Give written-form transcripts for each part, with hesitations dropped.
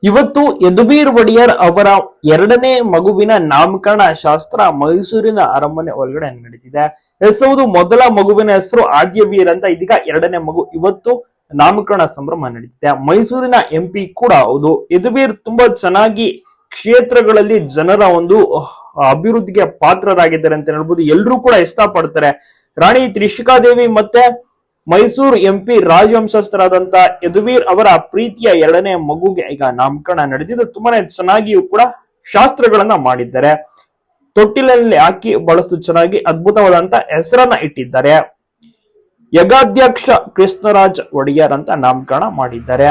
ಇವತ್ತು ಯದುವೀರ್ ಒಡೆಯರ್ ಅವರ ಎರಡನೇ ಮಗುವಿನ ನಾಮಕರಣ ಶಾಸ್ತ್ರ ಮೈಸೂರಿನ ಅರಮನೆ ಒಳಗಡೆ ನಡೆದಿದೆ. ಹೌದು, ಮೊದಲ ಮಗುವಿನ ಹೆಸರು ಆದ್ಯವೀರ್ ಅಂತ, ಇದೀಗ ಎರಡನೇ ಮಗು ಇವತ್ತು ನಾಮಕರಣ ಸಂಭ್ರಮ ನಡೀತಿದೆ. ಮೈಸೂರಿನ ಎಂಪಿ ಕೂಡ ಹೌದು. ಯದುವೀರ್ ತುಂಬಾ ಚೆನ್ನಾಗಿ ಕ್ಷೇತ್ರಗಳಲ್ಲಿ ಜನರ ಒಂದು ಅಭಿವೃದ್ಧಿಗೆ ಪಾತ್ರರಾಗಿದ್ದಾರೆ ಅಂತ ಹೇಳ್ಬೋದು. ಎಲ್ರೂ ಕೂಡ ಇಷ್ಟಪಡ್ತಾರೆ. ರಾಣಿ ತ್ರಿಷಿಕಾದೇವಿ ಮತ್ತೆ ಮೈಸೂರು ಎಂಪಿ ರಾಜವಂಶಸ್ಥರಾದಂತ ಯದುವೀರ್ ಅವರ ಪ್ರೀತಿಯ ಎರಡನೇ ಮಗುಗೆ ಈಗ ನಾಮಕರಣ ನಡೆದಿದ್ದು ತುಂಬಾನೇ ಚೆನ್ನಾಗಿಯೂ ಕೂಡ ಶಾಸ್ತ್ರಗಳನ್ನ ಮಾಡಿದ್ದಾರೆ. ತೊಟ್ಟಿಲಲ್ಲಿ ಹಾಕಿ ಬಹಳಷ್ಟು ಚೆನ್ನಾಗಿ ಅದ್ಭುತವಾದಂತ ಹೆಸರನ್ನ ಇಟ್ಟಿದ್ದಾರೆ. ಯುಗಾಧ್ಯಕ್ಷ ಕೃಷ್ಣರಾಜ್ ಒಡೆಯರ್ ಅಂತ ನಾಮಕರಣ ಮಾಡಿದ್ದಾರೆ.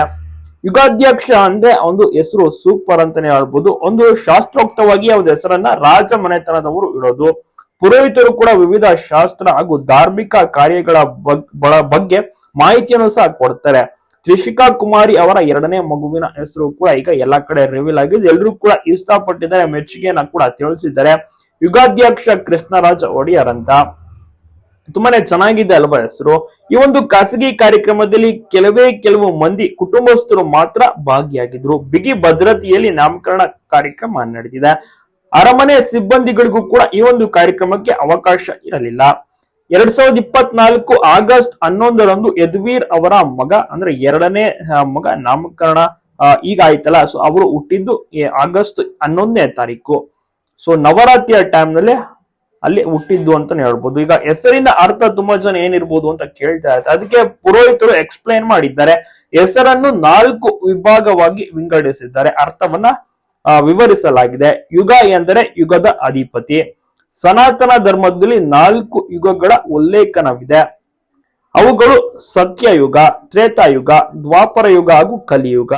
ಯುಗಾಧ್ಯಕ್ಷ ಅಂದ್ರೆ ಒಂದು ಹೆಸರು ಸೂಪರ್ ಅಂತಾನೆ ಹೇಳ್ಬೋದು. ಒಂದು ಶಾಸ್ತ್ರೋಕ್ತವಾಗಿ ಒಂದು ಹೆಸರನ್ನ ರಾಜ ಮನೆತನದವರು ಇಡೋದು. ಪುರೋಹಿತರು ಕೂಡ ವಿವಿಧ ಶಾಸ್ತ್ರ ಹಾಗೂ ಧಾರ್ಮಿಕ ಕಾರ್ಯಗಳ ಬಗ್ಗೆ ಮಾಹಿತಿಯನ್ನು ಸಹ ಕೊಡ್ತಾರೆ. ತ್ರಿಷಿಕಾ ಕುಮಾರಿ ಅವರ ಎರಡನೇ ಮಗುವಿನ ಹೆಸರು ಕೂಡ ಈಗ ಎಲ್ಲಾ ಕಡೆ ರಿವೀಲ್ ಆಗಿದೆ. ಎಲ್ಲರೂ ಕೂಡ ಇಷ್ಟಪಟ್ಟಿದ್ದಾರೆ, ಮೆಚ್ಚುಗೆಯನ್ನ ಕೂಡ ತಿಳಿಸಿದ್ದಾರೆ. ಯುಗಾಧ್ಯಕ್ಷ ಕೃಷ್ಣರಾಜ ಒಡೆಯರ್ ಅಂತ ತುಂಬಾನೇ ಚೆನ್ನಾಗಿದೆ ಅಲ್ವಾ ಹೆಸರು. ಈ ಒಂದು ಖಾಸಗಿ ಕಾರ್ಯಕ್ರಮದಲ್ಲಿ ಕೆಲವು ಮಂದಿ ಕುಟುಂಬಸ್ಥರು ಮಾತ್ರ ಭಾಗಿಯಾಗಿದ್ರು. ಬಿಗಿ ಭದ್ರತೆಯಲ್ಲಿ ನಾಮಕರಣ ಕಾರ್ಯಕ್ರಮ ನಡೆದಿದೆ. ಅರಮನೆ ಸಿಬ್ಬಂದಿಗಳಿಗೂ ಕೂಡ ಈ ಒಂದು ಕಾರ್ಯಕ್ರಮಕ್ಕೆ ಅವಕಾಶ ಇರಲಿಲ್ಲ. 2024 ಆಗಸ್ಟ್ 11ರಂದು ಯದುವೀರ್ ಅವರ ಮಗ ಅಂದ್ರೆ ಎರಡನೇ ಮಗ ನಾಮಕರಣ ಈಗ ಆಯ್ತಲ್ಲ. ಸೊ ಅವರು ಹುಟ್ಟಿದ್ದು ಆಗಸ್ಟ್ 11ನೇ ತಾರೀಕು. ಸೊ ನವರಾತ್ರಿಯ ಟೈಮ್ ನಲ್ಲಿ ಅಲ್ಲಿ ಹುಟ್ಟಿದ್ದು ಅಂತಾನೆ ಹೇಳ್ಬೋದು. ಈಗ ಹೆಸರಿನ ಅರ್ಥ ತುಂಬಾ ಜನ ಏನಿರ್ಬೋದು ಅಂತ ಕೇಳ್ತಾ ಇದ್ದಾರೆ. ಅದಕ್ಕೆ ಪುರೋಹಿತರು ಎಕ್ಸ್ಪ್ಲೈನ್ ಮಾಡಿದ್ದಾರೆ. ಹೆಸರನ್ನು 4 ವಿಭಾಗವಾಗಿ ವಿಂಗಡಿಸಿದ್ದಾರೆ. ಅರ್ಥವನ್ನ ವಿವರಿಸಲಾಗಿದೆ. ಯುಗ ಎಂದರೆ ಯುಗದ ಅಧಿಪತಿ. ಸನಾತನ ಧರ್ಮದಲ್ಲಿ 4 ಯುಗಗಳ ಉಲ್ಲೇಖನವಿದೆ. ಅವುಗಳು ಸತ್ಯಯುಗ, ತ್ರೇತಾಯುಗ, ದ್ವಾಪರ ಯುಗ ಹಾಗೂ ಕಲಿಯುಗ.